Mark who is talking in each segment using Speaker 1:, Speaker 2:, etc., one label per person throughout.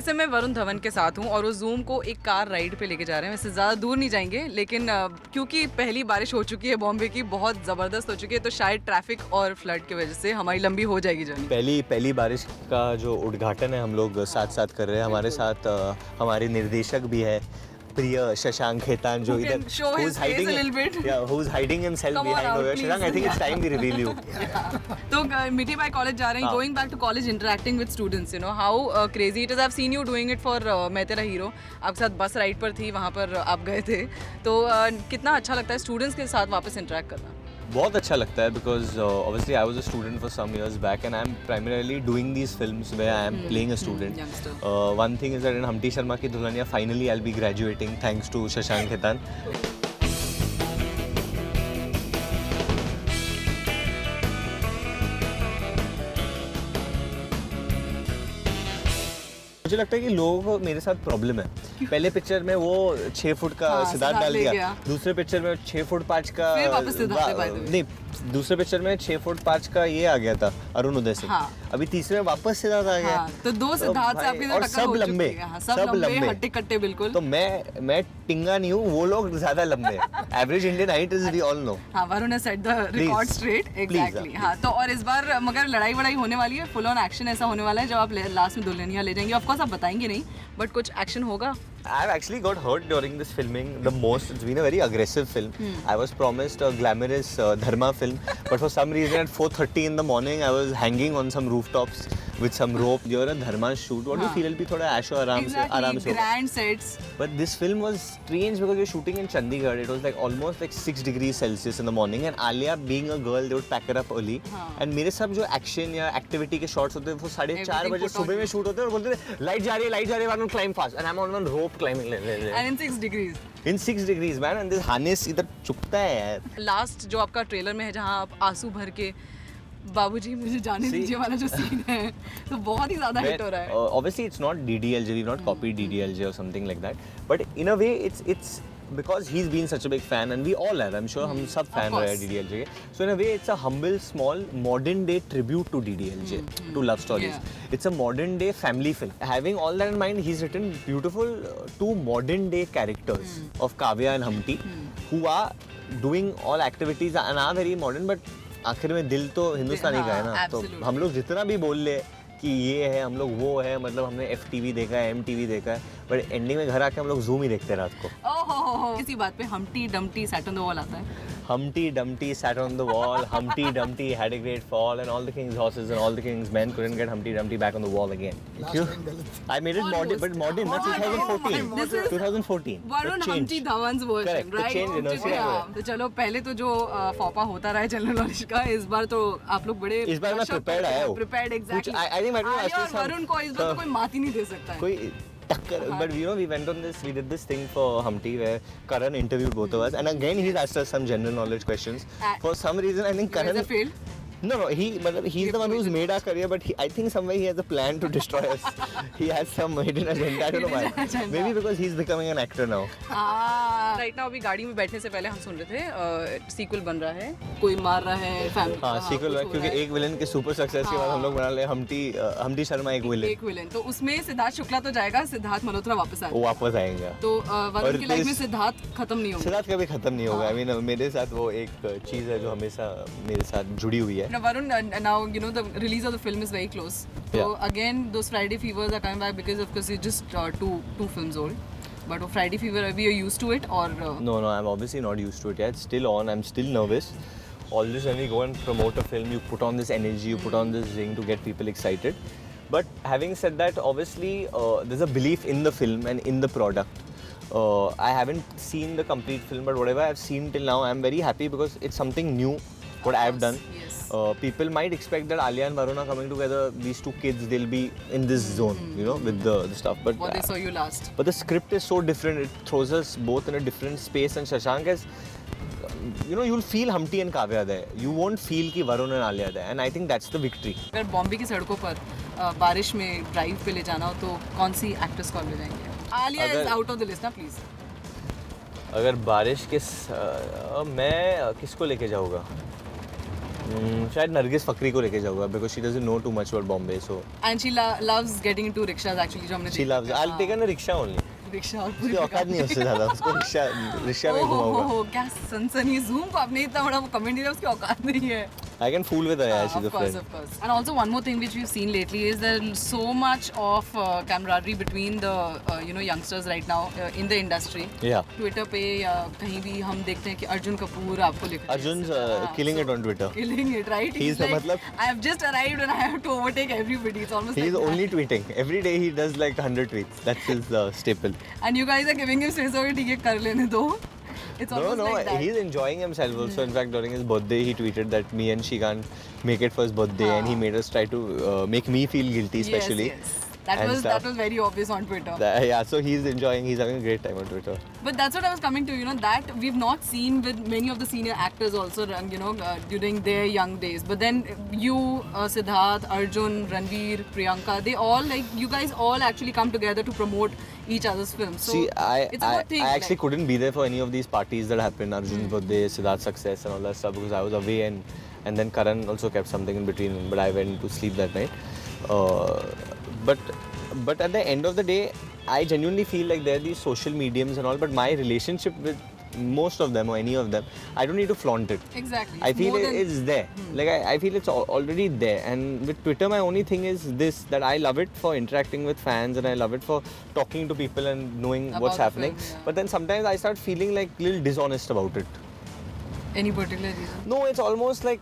Speaker 1: इस समय वरुण धवन के साथ हूँ और वो जूम को एक कार राइड पे लेके जा रहे हैं। वैसे ज़्यादा दूर नहीं जाएंगे, लेकिन क्योंकि पहली बारिश हो चुकी है बॉम्बे की, बहुत ज़बरदस्त हो चुकी है, तो शायद ट्रैफिक और फ्लड की वजह से हमारी लंबी हो जाएगी जर्नी।
Speaker 2: पहली बारिश का जो उद्घाटन है हम लोग साथ साथ कर रहे हैं। हमारे साथ हमारे निर्देशक भी है प्रिय शशांक खेतान, जो इधर who's hiding himself behind over. Shashank, I think it's time we reveal you.
Speaker 1: तो मीठी बाई कॉलेज जा रहे हैं, going back to college, interacting with students, you know how crazy it is. I have seen you doing it for Main Tera hero. आपके साथ बस ride पर थी, वहाँ पर आप गए थे, तो कितना अच्छा लगता है स्टूडेंट्स के साथ वापस इंटरेक्ट करना?
Speaker 2: बहुत अच्छा लगता है because obviously I was a student for some years back and I'm primarily doing these films where I am playing a student. One thing is that in Humpty Sharma Ki Dulhania finally I'll be graduating thanks to Shashank Khaitan. मुझे लगता है कि लोगों को मेरे साथ problem है। पहले पिक्चर में वो 6 फुट का सिद्धार्थ डाल दिया, दूसरे पिक्चर में 6 फुट 5 का नहीं, दूसरे पिक्चर में 6 फुट 5 का ये आ गया था अरुण उदय सिंह। अभी तीसरे में वापस सिद्धार्थ आ गया।
Speaker 1: तो दो सिद्धार्थ से आपकी
Speaker 2: और सब लंबे,
Speaker 1: सब लंबे हट्टे कट्टे बिल्कुल।
Speaker 2: तो मैं टिंगा नहीं हूँ, वो लोग ज्यादा लंबे हैं। Average Indian height is we all know.
Speaker 1: हाँ, Varun has set the record straight, exactly. हाँ, तो और इस बार मगर लड़ाई वड़ाई होने वाली है, फुल ऑन एक्शन ऐसा होने वाला है जब आप लास्ट में दुल्हनिया ले जाएंगे। ऑफ कोर्स आप बताएंगे नहीं, बट कुछ एक्शन होगा।
Speaker 2: I've actually got hurt during this filming the most. It's been a very aggressive film. I was promised a glamorous Dharma film, but for some reason at 4:30 in the morning I was hanging on some rooftops with some rope. You're a Dharma shoot. What do you feel? It'll be thoda aisho आराम से
Speaker 1: grand sets.
Speaker 2: But this film was strange because we're shooting in Chandigarh. It was like almost like 6 degrees Celsius in the morning, and Alia being a girl, they would pack her up early. And मेरे सब जो action या activity के shots होते हैं वो 4:30 बजे सुबह में shoot होते हैं और बोलते हैं लाइट जा रही है, why don't climb fast? And I'm on one rope climbing.
Speaker 1: And in 6 degrees.
Speaker 2: In 6 degrees, man, and this harness इधर चुकता है यार।
Speaker 1: लास्ट जो आपका ट्रेलर में है, जहाँ आप आंसू भर के बाबूजी मुझे जाने दीजिए वाला जो सीन है, तो बहुत ही ज़्यादा हिट हो रहा है।
Speaker 2: Obviously, it's not DDLJ. We've not copied DDLJ or something like that. But in a way, it's because he's been such a big fan, and we all are. I'm sure हम सब fan रहे हैं DDLJ के. So in a way, it's a humble, small, modern day tribute to DDLJ, to love stories. It's a modern day family film. Having all that in mind, he's written beautiful two modern day characters of Kavya and Humpty, who are doing all activities and are very modern, but आखिर में दिल तो हिंदुस्तानी का है ना। तो हम लोग जितना भी बोल ले कि ये है, हम लोग वो है, मतलब हमने FTV देखा है, MTV देखा है, बट एंडिंग में घर आके हम लोग जूम ही देखते हैं रात को।
Speaker 1: ओहो, इसी बात पे Humpty Dumpty sat on the wall आता है।
Speaker 2: Humpty Dumpty sat on the wall. Humpty Dumpty had a great fall, and all the king's horses and all the king's men couldn't get Humpty Dumpty back on the wall again. I made it modern, but modern. That's 2014.
Speaker 1: This is
Speaker 2: 2014.
Speaker 1: Varun Humpty Dhawan's version,
Speaker 2: Correct.
Speaker 1: right?
Speaker 2: The change,
Speaker 1: तो चलो, पहले तो जो फौपा होता रहा है general knowledge का, इस बार तो आप लोग बड़े
Speaker 2: इस बार मैं prepared आया हूँ।
Speaker 1: Prepared, exactly.
Speaker 2: I think
Speaker 1: Varun को इस बार कोई मात ही नहीं दे सकता है।
Speaker 2: कोई But you know, we did this thing for Humpty where Karan interviewed both of us, and again he's asked us some general knowledge questions. For some reason, I think Karan
Speaker 1: failed.
Speaker 2: No, he's the one who's made our career, but I think somewhere he has a plan to destroy us. He has some hidden agenda. I don't know why. Maybe because he's becoming an actor now.
Speaker 1: Right now अभी गाड़ी में बैठने से पहले हम सुन रहे थे sequel बन रहा है, कोई मार रहा है फैमिली।
Speaker 2: हाँ, सीक्वल है क्योंकि एक विलेन के सुपर सक्सेस के बाद हम लोग बना ले हम्टी शर्मा एक विलेन।
Speaker 1: तो उसमें सिद्धार्थ शुक्ला तो जाएगा, सिद्धार्थ मल्होत्रा वापस आएगा।
Speaker 2: वो वापस आएंगे।
Speaker 1: तो वरुण की लाइफ में सिद्धार्थ खत्म नहीं होगा।
Speaker 2: सिद्धार्थ कभी खत्म नहीं होगा। I mean, मेरे साथ वो एक चीज़ है जो हमेशा मेरे साथ जुड़ी हुई है।
Speaker 1: Varun, now you know the release of the film is very close. So again, those Friday Fevers are coming back because of course it's just two films old. But Friday Fever, are we used to it or?
Speaker 2: No, I'm obviously not used to it yet. It's still on. I'm still nervous. Always when we go and promote a film, you put on this energy, you put on this zing to get people excited. But having said that, obviously there's a belief in the film and in the product. I haven't seen the complete film, but whatever I've seen till now, I'm very happy because it's something new. What I've done.
Speaker 1: Yes.
Speaker 2: People might expect that Alia and Varun are coming together. These two kids, they'll be in this zone, you know, with the stuff. But
Speaker 1: what they saw you last.
Speaker 2: But the script is so different. It throws us both in a different space. And Shashank is, you know, you'll feel Humpty and Kavya there. You won't feel कि Varun and Alia there. And I think that's the victory.
Speaker 1: अगर बॉम्बे की सड़कों पर बारिश में drive पे ले जाना हो तो कौन सी एक्ट्रेस को ले जाएंगे? Alia is out of the list ना, प्लीज।
Speaker 2: अगर बारिश के मैं किसको लेके जाऊँगा? शायद नरगिस फकरी को लेके जाऊंगा because she doesn't know too much about Bombay, so
Speaker 1: And she loves getting into rickshaws actually, जो हमने
Speaker 2: she
Speaker 1: देखा
Speaker 2: loves.
Speaker 1: था।
Speaker 2: I'll take her in a rickshaw only.
Speaker 1: Rickshaw और
Speaker 2: उसकी औकात नहीं है उससे ज़्यादा, उसको रिक्शा में घुमाऊंगा.
Speaker 1: ओह क्या सनसनी, जूम को आपने इतना बड़ा वो कमेंट दिया, उसकी औकात नहीं है।
Speaker 2: I can fool with her, yeah, she's a
Speaker 1: Of course,
Speaker 2: friend.
Speaker 1: of course. And also one more thing which we've seen lately is there's so much of camaraderie between the youngsters right now in the industry.
Speaker 2: Yeah.
Speaker 1: Twitter पे या कहीं भी हम देखते हैं कि अर्जुन कपूर आपको लिखा है।
Speaker 2: Arjun's killing it on Twitter.
Speaker 1: Killing it, right?
Speaker 2: He's
Speaker 1: like,
Speaker 2: मतलब-
Speaker 1: I have just arrived and I have to overtake everybody. It's almost
Speaker 2: He's
Speaker 1: like
Speaker 2: only tweeting. Every day he does like 100 tweets. That's his staple.
Speaker 1: that. And you guys are giving him space over, ठीक है कर लेने दो. It's
Speaker 2: No,
Speaker 1: almost
Speaker 2: no,
Speaker 1: like that.
Speaker 2: he's enjoying himself also. In fact, during his birthday, he tweeted that me and she can't make it for his birthday, and he made us try to make me feel guilty, especially.
Speaker 1: Yes, yes. That
Speaker 2: and
Speaker 1: was
Speaker 2: stuff.
Speaker 1: very obvious on Twitter.
Speaker 2: Yeah, so he's enjoying. He's having a great time on Twitter.
Speaker 1: But that's what I was coming to, that we've not seen with many of the senior actors also, during their young days. But then you, Siddharth, Arjun, Ranveer, Priyanka, they all, you guys all actually come together to promote each other's films. So
Speaker 2: See,
Speaker 1: it's a good thing.
Speaker 2: I actually couldn't be there for any of these parties that happened. Arjun's birthday, Siddharth's success, and all that stuff because I was away, and then Karan also kept something in between. But I went to sleep that night. But at the end of the day, I genuinely feel like there are these social mediums and all. But my relationship with most of them or any of them, I don't need to flaunt it.
Speaker 1: Exactly.
Speaker 2: I feel
Speaker 1: More than-
Speaker 2: it's there. Like I feel it's already there. And with Twitter, my only thing is this: that I love it for interacting with fans, and I love it for talking to people and knowing
Speaker 1: About
Speaker 2: what's
Speaker 1: the
Speaker 2: happening.
Speaker 1: film, yeah.
Speaker 2: But then sometimes I start feeling like a little dishonest about it.
Speaker 1: Any particular reason?
Speaker 2: No, it's almost like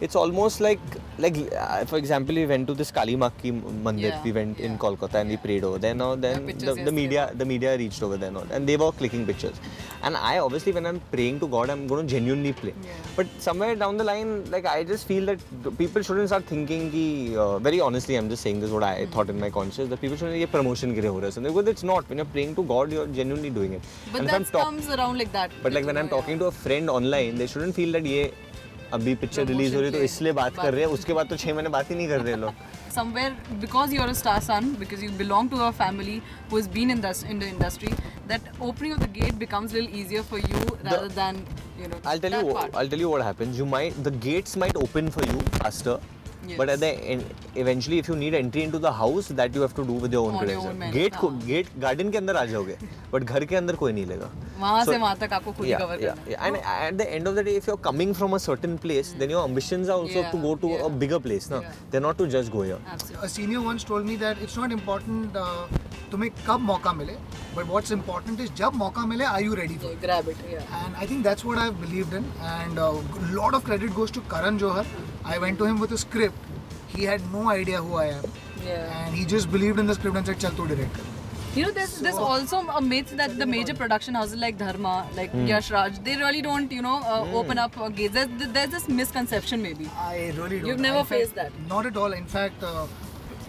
Speaker 2: it's almost like for example, we went to this Kali Maa ki mandir.
Speaker 1: Yeah,
Speaker 2: We went in
Speaker 1: yeah,
Speaker 2: Kolkata and we prayed over there. Now then
Speaker 1: pictures
Speaker 2: the media reached over there now, and they were clicking pictures. And I obviously, when I'm praying to God, I'm going to genuinely pray.
Speaker 1: Yeah.
Speaker 2: But somewhere down the line, I just feel that people shouldn't start thinking ki, very honestly, I'm just saying this what I thought in my conscience, that people shouldn't ye promotion ke liye ho raha hai. Because it's not. When you're praying to God, you're genuinely doing it.
Speaker 1: But
Speaker 2: And if I'm
Speaker 1: that comes around like that.
Speaker 2: but when I'm talking to a friend online, they shouldn't feel that ये अभी picture release हो रही है तो इसलिए बात कर रहे हैं, उसके बाद तो 6 महीने बात ही नहीं कर रहे लोग.
Speaker 1: Somewhere, because you're a star son, because you belong to a family who has been in the industry, that opening of the gate becomes a little easier for you rather than
Speaker 2: I'll tell you what happens. The gates might open for you faster.
Speaker 1: Yes.
Speaker 2: But at the end, eventually, if you need entry into the house, that you have to do with your own
Speaker 1: On your
Speaker 2: credentials.
Speaker 1: own merit,
Speaker 2: Gate
Speaker 1: हाँ.
Speaker 2: gate garden के अंदर आ जाओगे, but घर के अंदर कोई नहीं लेगा.
Speaker 1: वहाँ
Speaker 2: So-
Speaker 1: से वहाँ तक आपको खुद ही
Speaker 2: Yeah,
Speaker 1: कवर
Speaker 2: yeah,
Speaker 1: करना है.
Speaker 2: yeah. And at the end of the day, if you're coming from a certain place, then your ambitions are also
Speaker 1: Yeah,
Speaker 2: to go to
Speaker 1: yeah.
Speaker 2: a bigger place. No?
Speaker 1: Yeah.
Speaker 2: They're not to just go here.
Speaker 1: Absolutely.
Speaker 3: A senior once told me that it's not important तुम्हें कब मौका मिले, but what's important is जब मौका मिले, are you ready for it?
Speaker 1: Grab it, yeah.
Speaker 3: And I think that's what I've believed in. And a lot of credit goes to Karan Johar. I went to him with a script. He had no idea who I am.
Speaker 1: Yeah.
Speaker 3: And he just believed in the script and said, "Chal tu direct kar."
Speaker 1: There's also a myth that the major production houses like Dharma, like Yash Raj, they really don't, open up gates. There's this misconception maybe.
Speaker 3: I really don't.
Speaker 1: You've never
Speaker 3: In fact,
Speaker 1: faced that?
Speaker 3: Not at all. In fact,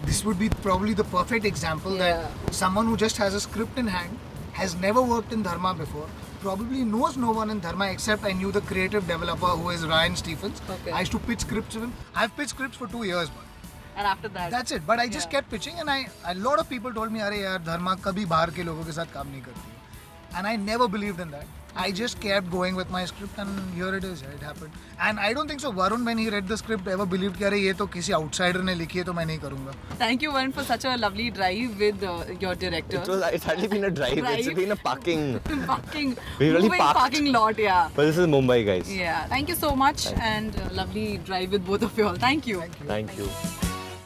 Speaker 3: this would be probably the perfect example
Speaker 1: Yeah.
Speaker 3: that someone who just has a script in hand, has never worked in Dharma before, probably knows no one in Dharma except I knew the creative developer who is Ryan Stephens.
Speaker 1: Okay.
Speaker 3: I used to pitch scripts to him. I've pitched scripts for 2 years. But
Speaker 1: And after that,
Speaker 3: that's it. But I just kept pitching, and a lot of people told me, "अरे यार, Dharma कभी बाहर के लोगों के साथ काम नहीं करती." And I never believed in that. I just kept going with my script, and here it is. It happened. And I don't think so. Varun, when he read the script, ever believed कि अरे ये तो किसी outsider ने लिखी है तो मैं नहीं करूँगा.
Speaker 1: thank you Varun for such a lovely drive with your director.
Speaker 2: It's hardly been a drive. It's
Speaker 1: Drive.
Speaker 2: been a parking.
Speaker 1: Parking,
Speaker 2: We really
Speaker 1: moving
Speaker 2: parked.
Speaker 1: parking lot, yeah.
Speaker 2: But this is Mumbai, guys.
Speaker 1: Yeah, thank you so much and lovely drive with both of you all. Thank you.
Speaker 2: Thank you.